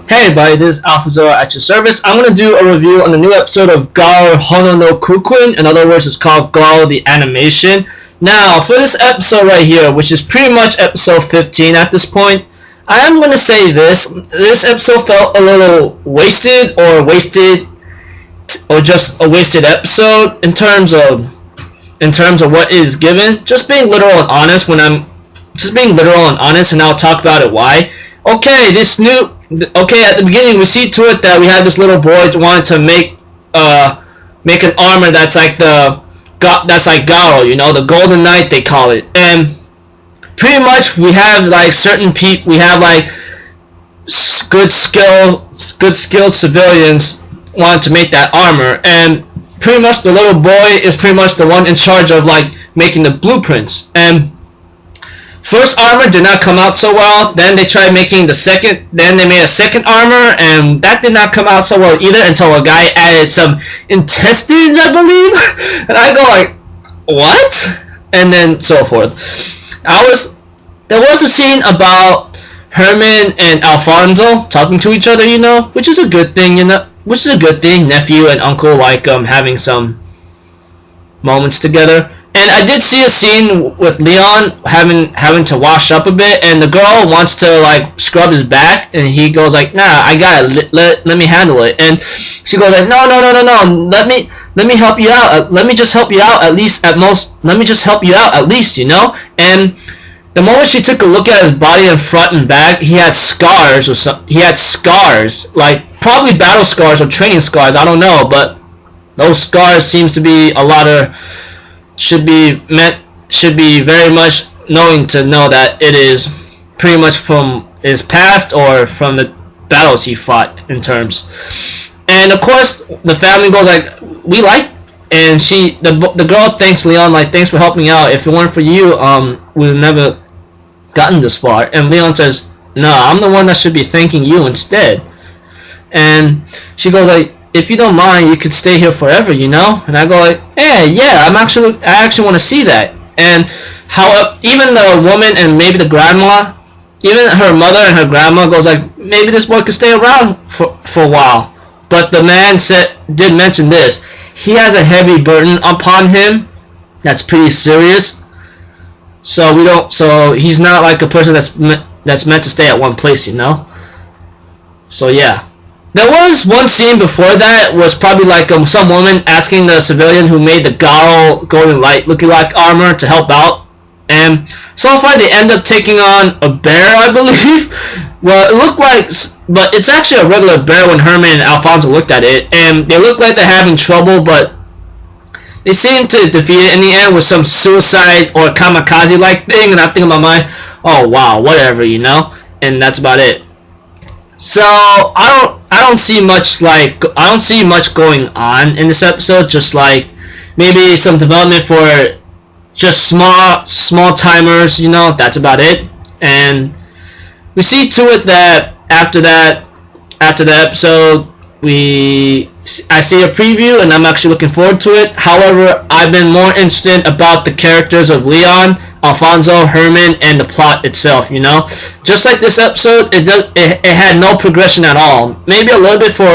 Hey everybody, this is Alpha Zero at your service. I'm going to do a review on the new episode of GARO Honoo no Kokuin. In other words, it's called GARO the Animation. Now, for this episode right here, which is pretty much episode 15 at this point, I am going to say this episode felt a little wasted, or just a wasted episode in terms of what is given. Just being literal and honest and I'll talk about it why. Okay, at the beginning we see to it that we have this little boy wanting to make an armor that's like Garo, you know, the Golden Knight they call it, and pretty much we have like good skilled civilians wanting to make that armor, and pretty much the little boy is pretty much the one in charge of like making the blueprints. And first armor did not come out so well. Then they tried making then they made a second armor, and that did not come out so well either until a guy added some intestines, I believe. And I go like, what? And then so forth. There was a scene about Herman and Alfonso talking to each other, you know, which is a good thing, nephew and uncle like having some moments together. And I did see a scene with Leon having to wash up a bit, and the girl wants to like scrub his back, and he goes like, nah, I got it, let me handle it. And she goes like, no, let me help you out, let me just help you out at least, you know. And the moment she took a look at his body in front and back, he had scars, like probably battle scars or training scars, I don't know, but those scars seems to be should be very much knowing to know that it is pretty much from his past or from the battles he fought in terms. And of course the family goes like, we like, and the girl thanks Leon like, thanks for helping out, if it weren't for you we would never gotten this far. And Leon says, no, I'm the one that should be thanking you instead. And she goes like, if you don't mind, you could stay here forever, you know. And I go like, hey, yeah, I actually want to see that. And how even the woman and maybe the grandma, even her mother and her grandma goes like, maybe this boy could stay around for a while. But the man did mention this. He has a heavy burden upon him that's pretty serious. So he's not like a person that's meant to stay at one place, you know. So yeah. There was one scene before that was probably like some woman asking the civilian who made the Garo Golden Light looking like armor to help out, and so far they end up taking on a bear, I believe. Well, it looked like, but it's actually a regular bear when Herman and Alfonso looked at it, and they look like they're having trouble, but they seem to defeat it in the end with some suicide or kamikaze like thing. And I think in my mind, oh wow, whatever, you know. And that's about it. So I don't see much going on in this episode. Just like maybe some development for just small timers, you know. That's about it. And we see to it that after the episode, I see a preview, and I'm actually looking forward to it. However, I've been more interested about the characters of Leon, Alfonso, Herman, and the plot itself, you know. Just like this episode, it had no progression at all. Maybe a little bit for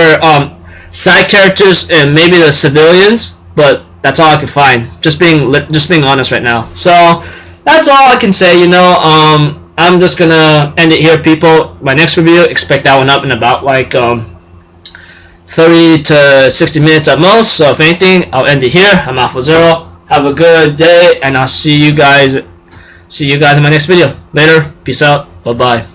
side characters and maybe the civilians, but that's all I can find. Just being honest right now. So that's all I can say, you know. I'm just gonna end it here, people. My next review, expect that one up in about like 30 to 60 minutes at most. So if anything, I'll end it here. I'm Alpha Zero. Have a good day, and I'll see you guys in my next video. Later. Peace out. Bye-bye.